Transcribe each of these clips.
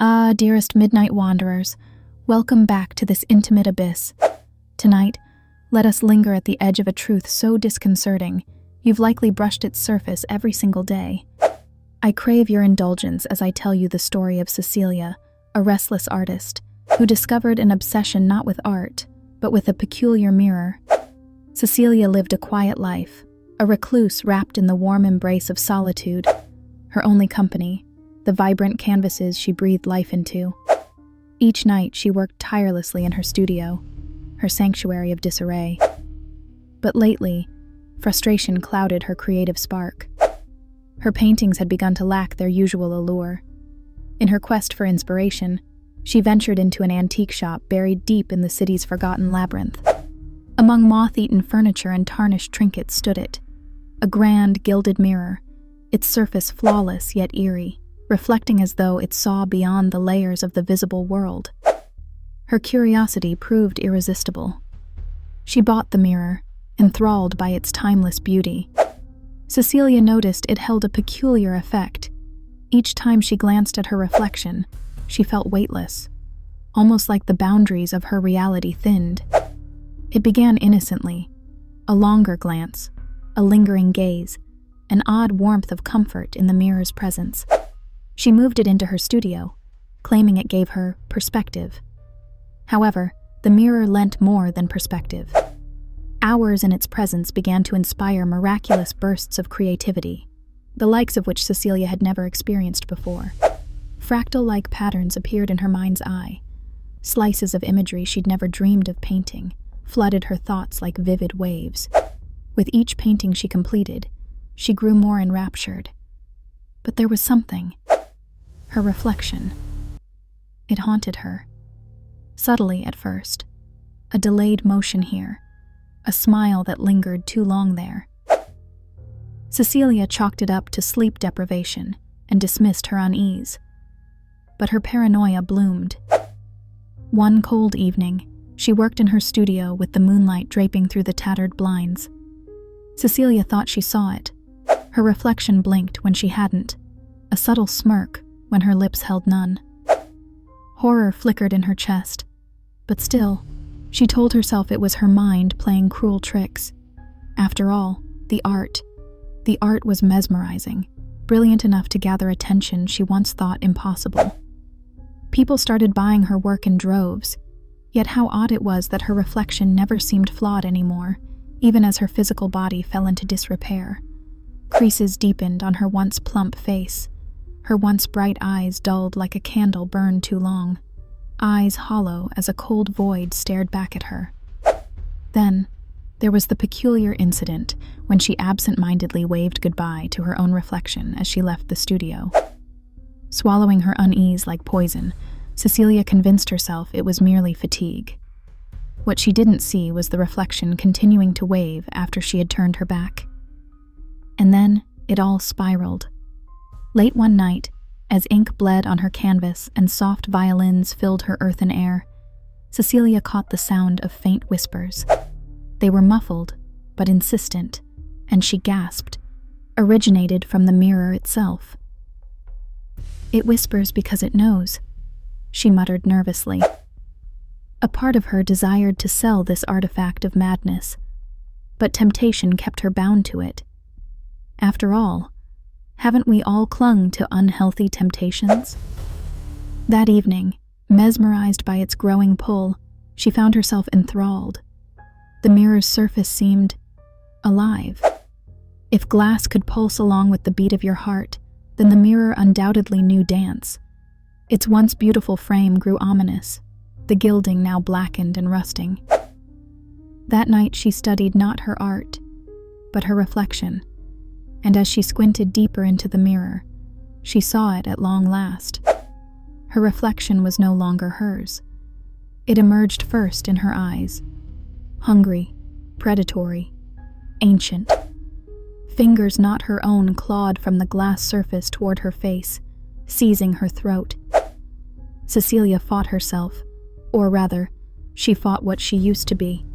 Ah, dearest midnight wanderers, welcome back to this intimate abyss. Tonight, let us linger at the edge of a truth so disconcerting, you've likely brushed its surface every single day. I crave your indulgence as I tell you the story of Cecilia, a restless artist, who discovered an obsession not with art, but with a peculiar mirror. Cecilia lived a quiet life, a recluse wrapped in the warm embrace of solitude. Her only company, the vibrant canvases she breathed life into. Each night she worked tirelessly in her studio, her sanctuary of disarray. But lately, frustration clouded her creative spark. Her paintings had begun to lack their usual allure. In her quest for inspiration, she ventured into an antique shop buried deep in the city's forgotten labyrinth. Among moth-eaten furniture and tarnished trinkets stood it, a grand gilded mirror, its surface flawless yet eerie, reflecting as though it saw beyond the layers of the visible world. Her curiosity proved irresistible. She bought the mirror, enthralled by its timeless beauty. Cecilia noticed it held a peculiar effect. Each time she glanced at her reflection, she felt weightless, almost like the boundaries of her reality thinned. It began innocently, a longer glance, a lingering gaze, an odd warmth of comfort in the mirror's presence. She moved it into her studio, claiming it gave her perspective. However, the mirror lent more than perspective. Hours in its presence began to inspire miraculous bursts of creativity, the likes of which Cecilia had never experienced before. Fractal-like patterns appeared in her mind's eye. Slices of imagery she'd never dreamed of painting flooded her thoughts like vivid waves. With each painting she completed, she grew more enraptured. But there was something. Her reflection. It haunted her. Subtly at first. A delayed motion here. A smile that lingered too long there. Cecilia chalked it up to sleep deprivation and dismissed her unease. But her paranoia bloomed. One cold evening, she worked in her studio with the moonlight draping through the tattered blinds. Cecilia thought she saw it. Her reflection blinked when she hadn't, a subtle smirk when her lips held none. Horror flickered in her chest, but still, she told herself it was her mind playing cruel tricks. After all, the art was mesmerizing, brilliant enough to gather attention she once thought impossible. People started buying her work in droves, yet how odd it was that her reflection never seemed flawed anymore, even as her physical body fell into disrepair. Creases deepened on her once plump face. Her once bright eyes dulled like a candle burned too long. Eyes hollow as a cold void stared back at her. Then, there was the peculiar incident when she absent-mindedly waved goodbye to her own reflection as she left the studio. Swallowing her unease like poison, Cecilia convinced herself it was merely fatigue. What she didn't see was the reflection continuing to wave after she had turned her back. And then it all spiraled. Late one night, as ink bled on her canvas and soft violins filled her earthen air, Cecilia caught the sound of faint whispers. They were muffled, but insistent, and she gasped, originated from the mirror itself. "It whispers because it knows," she muttered nervously. A part of her desired to sell this artifact of madness, but temptation kept her bound to it. After all, haven't we all clung to unhealthy temptations? That evening, mesmerized by its growing pull, she found herself enthralled. The mirror's surface seemed alive. If glass could pulse along with the beat of your heart, then the mirror undoubtedly knew dance. Its once beautiful frame grew ominous, the gilding now blackened and rusting. That night she studied not her art, but her reflection. And as she squinted deeper into the mirror, she saw it at long last. Her reflection was no longer hers. It emerged first in her eyes. Hungry, predatory, ancient. Fingers not her own clawed from the glass surface toward her face, seizing her throat. Cecilia fought herself, or rather, she fought what she used to be.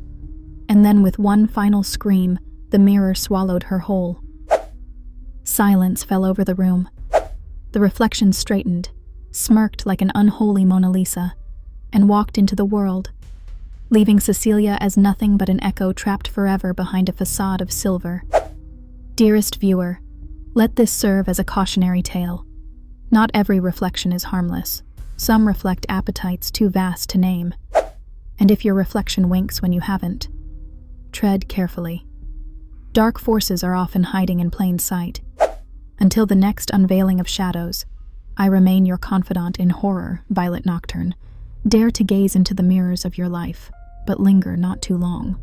And then with one final scream, the mirror swallowed her whole. Silence fell over the room. The reflection straightened, smirked like an unholy Mona Lisa, and walked into the world, leaving Cecilia as nothing but an echo trapped forever behind a facade of silver. Dearest viewer, let this serve as a cautionary tale. Not every reflection is harmless. Some reflect appetites too vast to name. And if your reflection winks when you haven't, tread carefully. Dark forces are often hiding in plain sight. Until the next unveiling of shadows, I remain your confidant in horror, Violet Nocturne. Dare to gaze into the mirrors of your life, but linger not too long.